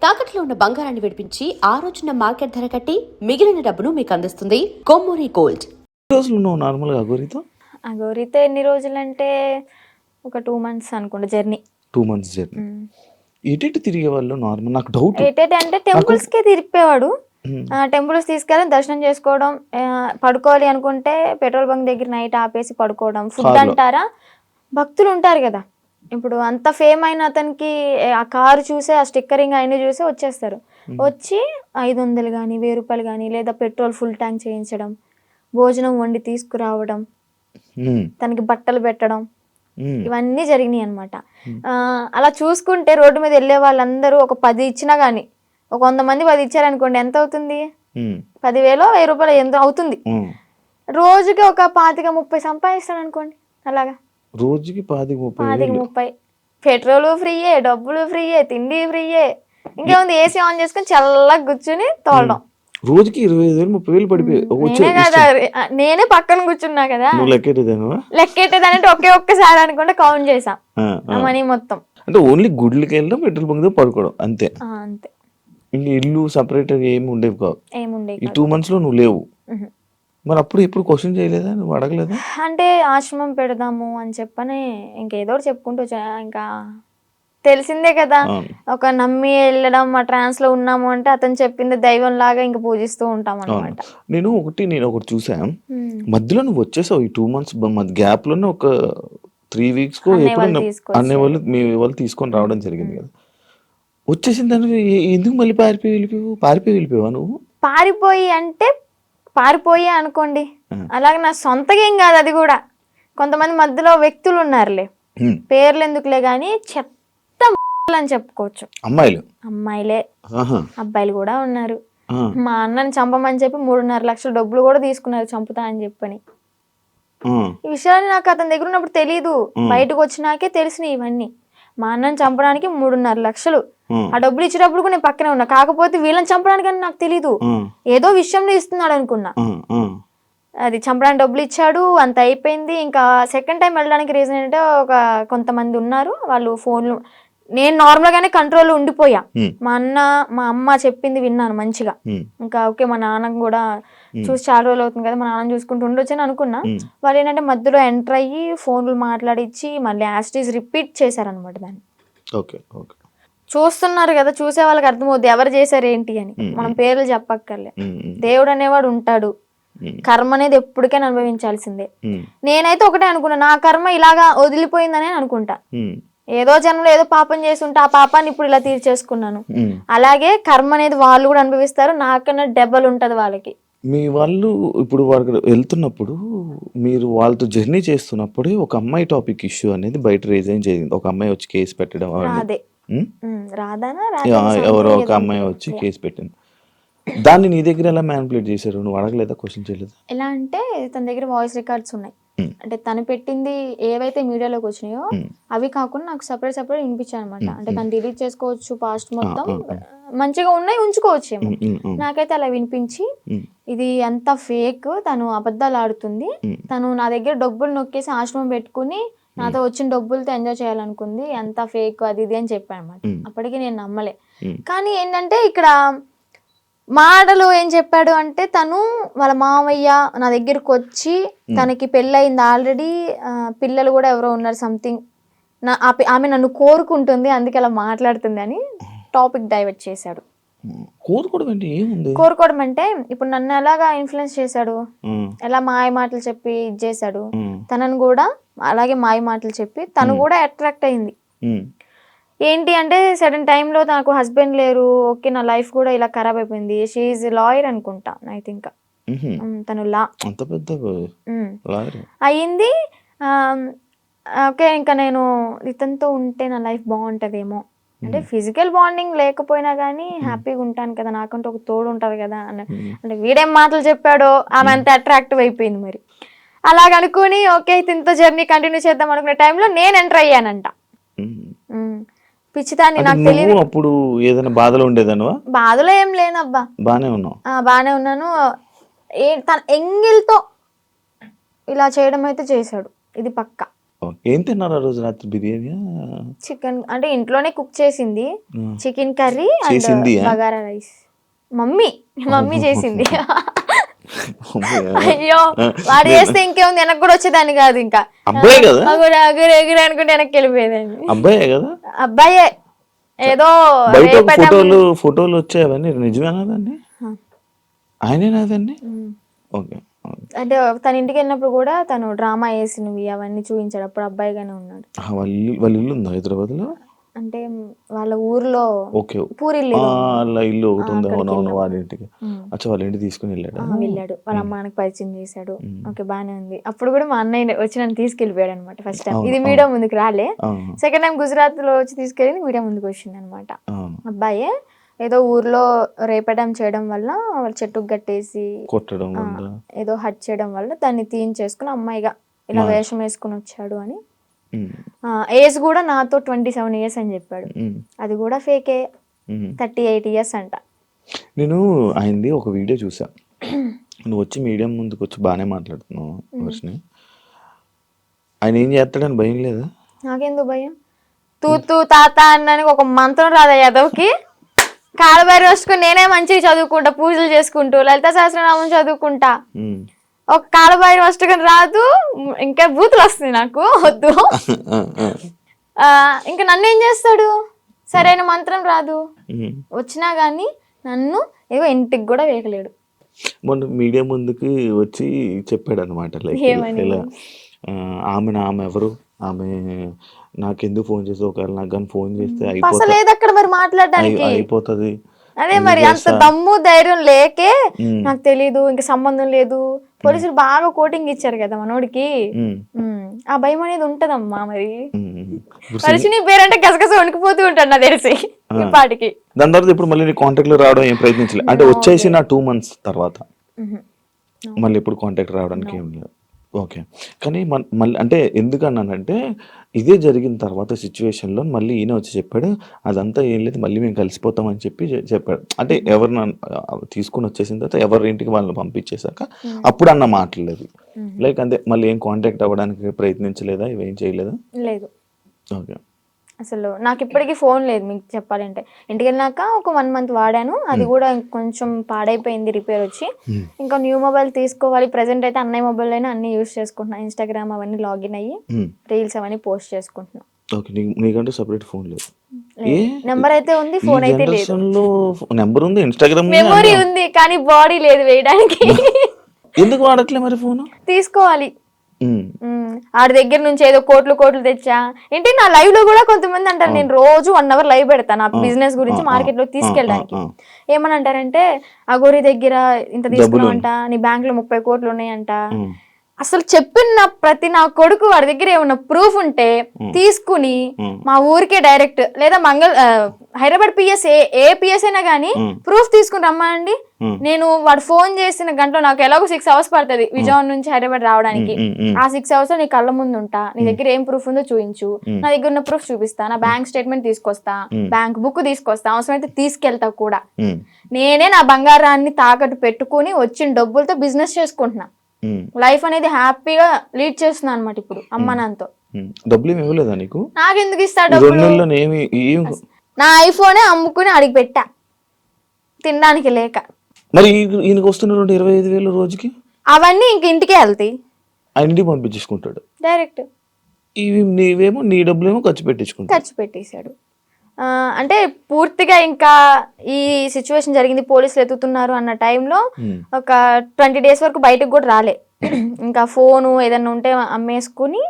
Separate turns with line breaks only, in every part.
తాకట్లో ఉన్న బంగారాన్ని విడిపించి ఆ రోజున మార్కెట్ ధర కట్టి మిగిలిన డబ్బును మీకు అందిస్తుంది కొమ్మూరి గోల్డ్.
రోజులు ఉన్నావు నార్మల్గా అగోరితో?
అగోరితో ఎన్ని రోజులు అంటే ఒక 2 months అనుకుంటా జర్నీ.
2 months journey. ఎటు తిరిగే వాళ్ళు నార్మల్? నాకు డౌట్.
ఎటైతే అంటే టెంపుల్స్కే తిరిగిపోయాడు. టెంపుల్స్ తీసుకెళ్ళి దర్శనం చేసుకోవడం, పడుకోవాలి అనుకుంటే పెట్రోల్ బంక్ దగ్గర నైట్ ఆపేసి పడుకోవడం. ఫుడ్ అంటారా, భక్తులు ఉంటారు కదా, ఇప్పుడు అంత ఫేమ్ అయిన అతనికి ఆ కారు చూసే, ఆ స్టిక్కరింగ్ అయినా చూసే వచ్చేస్తారు. వచ్చి 500 కానీ 1000 రూపాయలు కానీ, లేదా పెట్రోల్ ఫుల్ ట్యాంక్ చేయించడం, భోజనం వండి తీసుకురావడం, తనకి బట్టలు పెట్టడం, ఇవన్నీ జరిగినాయి అనమాట. అలా చూసుకుంటే రోడ్డు మీద వెళ్ళే వాళ్ళందరూ ఒక 10 ఇచ్చినా కానీ, ఒక 100 మంది 10 ఇచ్చారనుకోండి, ఎంత అవుతుంది? 10,000 1000 రూపాయలు ఎంత అవుతుంది? రోజుకి ఒక 25-30 సంపాదిస్తాడు అనుకోండి. అలాగా
రోజుకి 25-30
పెట్రోల్ ఫ్రీయే, డబ్బులు ఫ్రీయే, తిండి ఫ్రీయే. ఇంకేముంది, ఏసీ ఆన్ చేసుకుని చల్లగా కూర్చుని తోలడం.
రోజుకి 25,000-30,000
పడిపోయి నేనే పక్కన కూర్చున్నా కదా. లెక్కెట్టేదానంటే ఒక్కసారి అనుకుంటే కౌంట్ చేసా మనీ మొత్తం.
అంటే ఓన్లీ గుడ్లకి వెళ్ళడం, పెట్రోల్ బంక్ పడుకోవడం అంతే.
అంతే.
ఇంకా ఇల్లు సపరేట్ ఏమి ఉండేవి కావు.
ఏముండేవి.
ఈ 2 months లో నువ్వు లేవు. మరి అప్పుడు ఎప్పుడు క్వశ్చన్ చేయలేదా, నువ్వు అడగలేదా?
అంటే ఆశ్రమం పెడదాము అని చెప్పని ఇంకేదో చెప్పుకుంటూ ఇంకా తెలిసిందే కదా, ఒక నమ్మి వెళ్ళడం, ఆ ట్రాన్స్ లో ఉన్నాము అంటే అతను చెప్పింది దైవం లాగా ఇంకా పూజిస్తూ ఉంటాం అనమాట.
నేను ఒకటి చూసా, మధ్యలో నువ్వు వచ్చేసావు. ఈ 2 months గ్యాప్ లోనే ఒక 3 weeks అనే వాళ్ళు మీ వాళ్ళు తీసుకొని రావడం జరిగింది కదా. వచ్చేసిన దానికి ఎందుకు మళ్ళీ పారిపోయి వెళ్ళిపోయావా నువ్వు?
పారిపోయి అనుకోండి, అలాగే నా సొంతగా ఏం కాదు. అది కూడా కొంతమంది మధ్యలో వ్యక్తులు ఉన్నారులే, పేర్లు ఎందుకులే గాని, చెత్త అని చెప్పుకోవచ్చు. అమ్మాయిలే, అబ్బాయిలు కూడా ఉన్నారు. మా అన్నని చంపమని చెప్పి 3.5 లక్షల డబ్బులు కూడా తీసుకున్నారు, చంపుతా అని చెప్పని. ఈ విషయాన్ని నాకు అతని దగ్గర ఉన్నప్పుడు తెలీదు, బయటకు వచ్చినాకే తెలిసినాయి ఇవన్నీ. మా అన్నని చంపడానికి 3.5 లక్షలు, ఆ డబ్బులు ఇచ్చేటప్పుడు కూడా నేను పక్కనే ఉన్నా. కాకపోతే వీళ్ళని చంపడానికి అని నాకు తెలీదు, ఏదో విషయంలో ఇస్తున్నాడు అనుకున్నా. అది చంపడానికి డబ్బులు ఇచ్చాడు, అంత అయిపోయింది. ఇంకా సెకండ్ టైం వెళ్ళడానికి రీజన్ ఏంటంటే, కొంతమంది ఉన్నారు, వాళ్ళు ఫోన్లు, నేను నార్మల్ గానే కంట్రోల్ ఉండిపోయా. మా అమ్మ చెప్పింది విన్నాను మంచిగా. ఇంకా ఓకే, మా నాన్న కూడా చూసి చాలా రోజులు అవుతుంది కదా, మా నాన్న చూసుకుంటూ ఉండొచ్చు అని అనుకున్నా. వాళ్ళు ఏంటంటే మధ్యలో ఎంటర్ అయ్యి ఫోన్లు మాట్లాడిచ్చి మళ్ళీ యాస్టీస్ రిపీట్ చేశారనమాట దాన్ని. చూస్తున్నారు కదా, చూసే వాళ్ళకి అర్థమవుద్ది ఎవరు చేశారు ఏంటి అని. మనం పేర్లు చెప్పక్కర్లే. దేవుడు అనేవాడు ఉంటాడు, కర్మ అనేది ఎప్పటికైనా అనుభవించాల్సిందే. నేనైతే ఒకటే అనుకున్నా, నా కర్మ ఇలాగా వదిలిపోయిందనే అనుకుంటా. ఏదో జన్మలో ఏదో పాపం చేసి ఉంటే ఆ పాపాన్ని ఇప్పుడు ఇలా తీర్చేసుకున్నాను. అలాగే కర్మ అనేది వాళ్ళు కూడా అనుభవిస్తారు, నాకన్నా డబల్ ఉంటది వాళ్ళకి.
మీ వాళ్ళు ఇప్పుడు వాళ్ళకి వెళ్తున్నప్పుడు, మీరు వాళ్ళతో జర్నీ చేస్తున్నప్పుడే ఒక అమ్మాయి టాపిక్ ఇష్యూ అనేది బయట రేజ్ జరిగింది. ఒక అమ్మాయి వచ్చి కేసు పెట్టడం, ఎవరో ఒక అమ్మాయి వచ్చి కేసు పెట్టింది. దాన్ని నీ దగ్గర ఎలా మ్యానిపులేట్ చేశారు? నువ్వు అడగలేదా, క్వశ్చన్ చేయలేదా?
ఎలా అంటే తన దగ్గర వాయిస్ రికార్డ్స్ ఉన్నాయి. అంటే తను పెట్టింది ఏవైతే మీడియాలోకి వచ్చినాయో అవి కాకుండా నాకు సపరేట్ వినిపించాయి అనమాట. అంటే తను డిలీట్ చేసుకోవచ్చు, పాస్ట్ మొత్తం మంచిగా ఉన్నాయి ఉంచుకోవచ్చు ఏమో. నాకైతే అలా వినిపించి, ఇది అంత ఫేక్, తను అబద్ధాలు ఆడుతుంది, తను నా దగ్గర డబ్బులు నొక్కేసి ఆశ్రమం పెట్టుకుని నాతో వచ్చిన డబ్బులతో ఎంజాయ్ చేయాలనుకుంది, అంత ఫేక్ అది ఇది అని చెప్పాను అనమాట. అప్పటికి నేను నమ్మలే. కానీ ఏంటంటే ఇక్కడ మాటలు ఏం చెప్పాడు అంటే, తను వాళ్ళ మామయ్య నా దగ్గరకు వచ్చి, తనకి పెళ్ళయింది ఆల్రెడీ, పిల్లలు కూడా ఎవరో ఉన్నారు సంథింగ్, ఆమె నన్ను కోరుకుంటుంది అందుకే అలా మాట్లాడుతుంది అని టాపిక్ డైవర్ట్ చేశాడు. కోరుకోవడం అంటే ఇప్పుడు నన్ను ఎలాగా ఇన్ఫ్లుయెన్స్ చేశాడు, ఎలా మాయ మాటలు చెప్పి ఇది చేశాడు, తనను కూడా అలాగే మాయ మాటలు చెప్పి తను కూడా అట్రాక్ట్ అయింది. ఏంటి అంటే సడన్ టైంలో నాకు హస్బెండ్ లేరు, ఓకే నా లైఫ్ కూడా ఇలా ఖరాబ్ అయిపోయింది. షీఈ్ లాయర్ అనుకుంటా, ఐ థింక్. తను లా అయ్యింది. ఓకే, ఇంకా నేను ఇతనితో ఉంటే నా లైఫ్ బాగుంటుందేమో, అంటే ఫిజికల్ బాండింగ్ లేకపోయినా కానీ హ్యాపీగా ఉంటాను కదా, నాకంటే ఒక తోడు ఉంటుంది కదా అన్న. అంటే వీడేం మాటలు చెప్పాడో ఆమె అంత అట్రాక్టివ్ అయిపోయింది. మరి అలాగనుకుని ఓకే ఇతనితో జర్నీ కంటిన్యూ చేద్దాం అనుకునే టైంలో నేను ఎంటర్ అయ్యానంట. పిచ్చిదాన్ని, నాకు తెలియదు.
అప్పుడు ఏదైనా బాధలో ఉండేదానివా?
బాధలో ఏం లేనబ్బా,
బానే ఉన్నావు.
బానే ఉన్నాను. తన ఎంగిల్తో ఇలా చేయడం అయితే చేశాడు, ఇది పక్క.
ఏం తిన్నారు ఆ రోజు రాత్రి? బిర్యానీ?
చికెన్ అంటే ఇంట్లోనే కుక్ చేసింది, చికెన్ కర్రీ అండ్
చేసింది
బగారా రైస్. మమ్మీ చేసింది. అయ్యో వాడు చేస్తే ఇంకేముంది, వెనక్కి కూడా వచ్చేదాన్ని కాదు. ఇంకా
అబ్బాయి కదా,
అగురు ఎగురు అనుకుంటే వెనక్కి వెళ్ళిపోయేదాన్ని.
అబ్బాయే కదా,
అబ్బాయే. ఏదో
ఫోటోలు వచ్చాయి, అవన్నీ నిజమేనా? దాన్ని ఆయనేనాదండి? ఓకే.
అంటే తన ఇంటికి వెళ్ళినప్పుడు కూడా తను డ్రామా వేసినవి అవన్నీ చూపించాడు. అప్పుడు అబ్బాయిగానే ఉన్నాడు.
వాళ్ళ ఇల్లు ఉందా హైదరాబాద్ లో?
అంటే వాళ్ళ ఊర్లో పూరిల్లు
ఇల్లు ఒకటి ఉంది. అవునవును, వాళ్ళ ఇంటికి. అచ్చా, వాళ్ళ ఇంటికి తీసుకుని వెళ్ళాడు.
వాళ్ళ అమ్మానికి పరిచయం చేశాడు. ఓకే, బానే ఉంది. అప్పుడు కూడా మా అన్నయ్య వచ్చి నన్ను తీసుకెళ్ళిపోయాడు అనమాట. ఫస్ట్ టైం ఇది మీడియా ముందుకు రాలే. సెకండ్ టైం గుజరాత్ లో వచ్చి తీసుకెళ్ళి మీడియా ముందుకు వచ్చింది అనమాట. అబ్బాయే ఏదో ఊర్లో రేపడం చేయడం వల్ల వాళ్ళ చెట్టుకు గట్టేసి
కొట్టడం,
ఏదో హట్ చేయడం వల్ల దాన్ని తీయించేసుకుని అమ్మాయిగా ఇలా వేషం వేసుకుని వచ్చాడు అని. ఏజ్ కూడా నాతో 27 years అని చెప్పాడు. అది కూడా ఫేకే, 38 years అంట.
నేను ఆయనది ఒక వీడియో చూసా. నువ్వు వచ్చి మీడియం ముందుకు వచ్చి బాగానే మాట్లాడుతున్నావు వర్షిని. ఆయన ఏం చేస్తాడని భయం లేదా?
నాకెందుకు భయం? తూ తాత అన్నానికి ఒక మంత్రం రాదా యాదవ్కి? కాలబారి వస్తుకుని నేనే మంచిగా చదువుకుంటా, పూజలు చేసుకుంటూ లలిత సహస్రనామం చదువుకుంటా. ఒక కాలబారి వస్తుకుని రాదు, ఇంకా బూతులు వస్తుంది నాకు, వద్దు. ఇంకా నన్ను ఏం చేస్తాడు? సరైన మంత్రం రాదు, వచ్చినా గానీ నన్ను ఏవో ఇంటికి కూడా వేయలేడు.
మొన్న మీడియా ముందుకి వచ్చి చెప్పాడు అనమాట, లైక్ ఇలా ఆమె ఎవరు, ఆమె నాకెందుకు ఫోన్ చేసి, ఒకవేళ నాకు కానీ ఫోన్ చేస్తే అయిపోతుంది.
అదే మరి అంత దమ్ము ధైర్యం లేకే నాకు తెలీదు, ఇంకా సంబంధం లేదు. పోలీసులు బాగా కోటింగ్ ఇచ్చారు కదా మనోడికి, ఆ భయం అనేది ఉంటదమ్మా. మరి వర్షిని పేరంటే గసగస వణికిపోతూ ఉంటాడు నాకు తెలిసి ఇప్పటికి.
దాని తర్వాత ఇప్పుడు మళ్ళీ కాంటాక్ట్ లో రావడం ఏం ప్రయత్నించలేదు అంటే? వచ్చేసి నా 2 months తర్వాత మళ్ళీ ఇప్పుడు కాంటాక్ట్ రావడానికి ఏం లేదు. ఓకే. కానీ మళ్ళీ అంటే ఎందుకన్నానంటే, ఇదే జరిగిన తర్వాత సిచ్యువేషన్లో మళ్ళీ ఈయన వచ్చి చెప్పాడు, అదంతా ఏం లేదు, మళ్ళీ మేము కలిసిపోతామని చెప్పాడు. అంటే ఎవరిని తీసుకుని వచ్చేసిన తర్వాత ఎవరి ఇంటికి వాళ్ళని పంపించేశాక అప్పుడు అన్న మాట్లాడలేదు. లైక్ అంతే, మళ్ళీ ఏం కాంటాక్ట్ అవ్వడానికి ప్రయత్నించలేదా? ఇవేం చేయలేదా?
లేదు.
ఓకే.
అసలు నాకు ఇప్పటికీ ఫోన్ లేదు. మీకు చెప్పాలంటే ఇంటికి వెళ్ళినాక ఒక 1 month వాడాను, అది కూడా కొంచెం పాడైపోయింది, రిపేర్ వచ్చి. ఇంకా న్యూ మొబైల్ తీసుకోవాలి. ప్రెసెంట్ అయితే అన్నయ్య మొబైల్ అయినా అన్ని యూస్ చేసుకుంటున్నా. ఇన్స్టాగ్రామ్ అవన్నీ లాగిన్ అయ్యి రీల్స్ అవన్నీ పోస్ట్ చేసుకుంటున్నా.
నీకంటే సెపరేట్ ఫోన్ లేదు?
నెంబర్ అయితే ఉంది, ఫోన్ అయితే లేదు.
నెంబర్ ఉంది, ఇన్స్టాగ్రామ్
మెమొరీ ఉంది, కానీ బాడీ లేదు వేయడానికి.
ఎందుకు వాడట్లే మరి ఫోన్?
తీసుకోవాలి. ఆడి దగ్గర నుంచి ఏదో కోట్లు తెచ్చా ఏంటి. నా లైవ్ లో కూడా కొంతమంది అంటారు, నేను రోజు 1 hour లైవ్ పెడతాను నా బిజినెస్ గురించి మార్కెట్ లో తీసుకెళ్ళడానికి. ఏమని అంటారంటే, అగోరి దగ్గర ఇంత తీసుకున్నావంట, నీ బ్యాంక్ లో 30 కోట్లు ఉన్నాయంట. అసలు చెప్పిన ప్రతి నా కొడుకు వాడి దగ్గర ఏమన్నా ప్రూఫ్ ఉంటే తీసుకుని మా ఊరికే డైరెక్ట్, లేదా హైదరాబాద్ పిఎస్ ఏ పిఎస్ అయినా గానీ ప్రూఫ్ తీసుకుని రమ్మండి. నేను వాడు ఫోన్ చేసిన గంటలో నాకు ఎలాగో 6 hours పడుతుంది విజయవాడ నుంచి హైదరాబాద్ రావడానికి. ఆ 6 hours నీ కళ్ళ ముందు ఉంటా, నీ దగ్గర ఏం ప్రూఫ్ ఉందో చూపించు, నా దగ్గర ఉన్న ప్రూఫ్ చూపిస్తా, నా బ్యాంక్ స్టేట్మెంట్ తీసుకొస్తా, బ్యాంక్ బుక్ తీసుకొస్తా, అవసరమైతే తీసుకెళ్తా కూడా. నేనే నా బంగారాన్ని తాకట్టు పెట్టుకుని వచ్చిన డబ్బులతో బిజినెస్ చేసుకుంటున్నా. లైఫ్ అనేది హ్యాపీగా లీడ్ చేస్తున్నా అనమాట ఇప్పుడు అమ్మ నాన్నతో.
డబ్బులు ఏమి ఇవ్వలేదా నీకు?
నాకెందుకు ఇస్తా డబ్బులు? నా ఐఫోనే అమ్ముకుని అడిగి పెట్టా తినడానికి లేక.
మరి ఈయనకు వస్తున్న 25,000 రోజుకి
అవన్నీ ఇంక ఇంటికే వెళ్తాయి,
ఇంటికి పంపించేసుకుంటాడు
డైరెక్ట్.
ఇవి నీవేమో నీ డబ్బులేమో ఖర్చు
పెట్టేశాడు. అంటే పూర్తిగా ఇంకా ఈ సిచ్యువేషన్ జరిగింది, పోలీసులు ఎత్తుతున్నారు అన్న టైంలో ఒక 20 days వరకు బయటకు కూడా రాలే. ఇంకా ఫోను ఏదన్నా ఉంటే అమ్మేసుకుని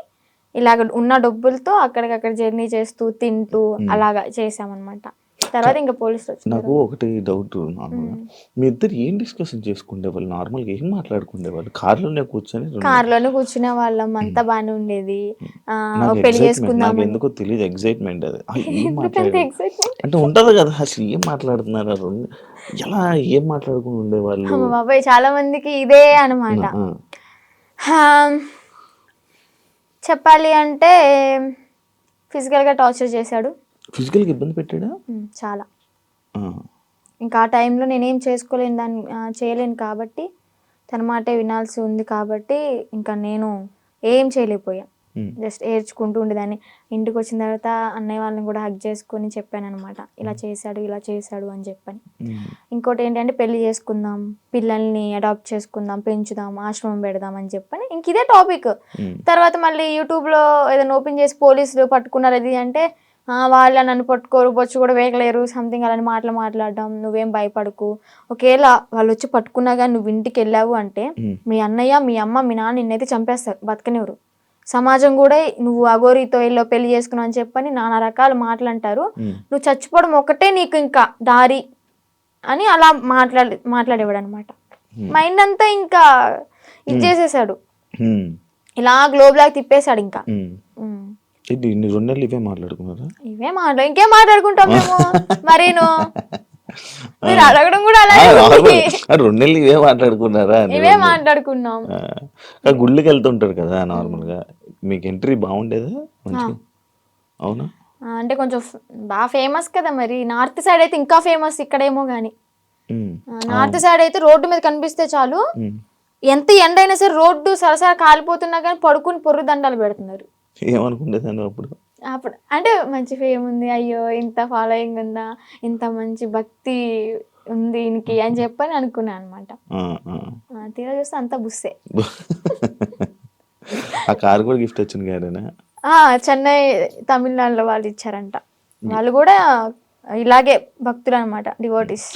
ఇలాగ ఉన్న డబ్బులతో అక్కడికక్కడ జర్నీ చేస్తూ తింటూ అలాగా చేసామన్నమాట. తర్వాత ఇంకా పోలీసులు వచ్చారు.
నాకు ఒకటి డౌట్, నార్మల్గా మీ ఇద్దరు ఏం డిస్కషన్ చేసుకునేవాళ్ళు? నార్మల్గా ఏం మాట్లాడుకునేవాళ్ళు? కార్లోనే
కూర్చునే వాళ్ళం, అంతా బాగానే ఉండేది. పెళ్లి చేసుకుందాం
ఎందుకో తెలియదు, ఎక్సైట్మెంట్ అది. అంటే ఉంటది కదా, అసలు ఏం మాట్లాడుతున్నారు, ఎలా ఏం మాట్లాడుకుని ఉండేవాళ్ళు?
బాబాయ్ చాలా మందికి ఇదే అనమాట. చెప్పాలి అంటే ఫిజికల్గా టార్చర్ చేశాడు.
ఫిజికల్గా ఇబ్బంది పెట్టాడా?
చాలా. ఇంకా ఆ టైంలో నేనేం చేయలేను కాబట్టి, తన మాటే వినాల్సి ఉంది కాబట్టి ఇంకా నేను ఏం చేయలేకపోయా. జస్ట్ ఏడ్చుకుంటూ ఉండేదాన్ని. ఇంటికి వచ్చిన తర్వాత అన్నయ్య వాళ్ళని కూడా హగ్ చేసుకొని చెప్పాను అనమాట, ఇలా చేశాడు అని చెప్పని. ఇంకోటి ఏంటంటే పెళ్లి చేసుకుందాం, పిల్లల్ని అడాప్ట్ చేసుకుందాం, పెంచుదాం, ఆశ్రమం పెడదాం అని చెప్పని ఇంక ఇదే టాపిక్. తర్వాత మళ్ళీ యూట్యూబ్లో ఏదైనా ఓపెన్ చేసి పోలీసులు పట్టుకున్నారు అది అంటే, వాళ్ళ నన్ను పట్టుకోరు, బొచ్చు కూడా వేయలేరు, సంథింగ్ అలాంటి మాటలు మాట్లాడడం. నువ్వేం భయపడకు, ఒకవేళ వాళ్ళు వచ్చి పట్టుకున్నా కానీ నువ్వు ఇంటికి వెళ్ళావు అంటే మీ అన్నయ్య, మీ అమ్మ, మీ నాన్న నిన్నైతే చంపేస్తారు, బతకనివ్వరు. సమాజం కూడా నువ్వు అఘోరితో వెళ్ళో పెళ్లి చేసుకున్నావు అని చెప్పని నానా రకాల మాటలు అంటారు. నువ్వు చచ్చిపోవడం ఒకటే నీకు ఇంకా దారి అని అలా మాట్లాడేవాడు అనమాట. మైండ్ అంతా ఇంకా ఇది చేసేసాడు, ఇలా గ్లోబ్ లాగా తిప్పేశాడు. ఇంకా
ఇన్ని 2 నెలలు ఇవే మాట్లాడుకున్నారా?
ఇంకేం మాట్లాడుకుంటాం మేము. మరేను మీరు అడగడం కూడా అలాగే
2 నెలలు ఇవే మాట్లాడుకున్నారా?
ఇవే మాట్లాడుకున్నాం.
గుళ్ళకి వెళ్తుంటారు కదా నార్మల్ గా, మీకు ఎంట్రీ బాగుండేదా మంచిగా? అవునా?
అంటే కొంచెం బాగా ఫేమస్ కదా, మరి నార్త్ సైడ్ అయితే ఇంకా ఫేమస్, ఇక్కడేమో గానీ నార్త్ సైడ్ అయితే రోడ్డు మీద కనిపిస్తే చాలు, ఎంత ఎండ అయినా సరే రోడ్డు సరసర కాలిపోతున్నా కానీ పడుకుని పొర్రు దండాలు పెడుతున్నారు.
ఏమనుకుంటేదాన్ని అప్పుడు
అంటే మంచి ఫేమ్ ఉంది, అయ్యో ఇంత ఫాలోయింగ్ ఉందా, ఇంత మంచి భక్తి ఉంది ఈయనకి అని చెప్పని అనుకున్నాను అనమాట. తీరా చూస్తే అంతా బుస్సే.
ఆ కారు కూడా గిఫ్ట్ వచ్చింది గారేనా?
చెన్నై తమిళనాడులో వాళ్ళు ఇచ్చారంట. వాళ్ళు కూడా ఇలాగే భక్తులు అనమాట, డివోటీస్.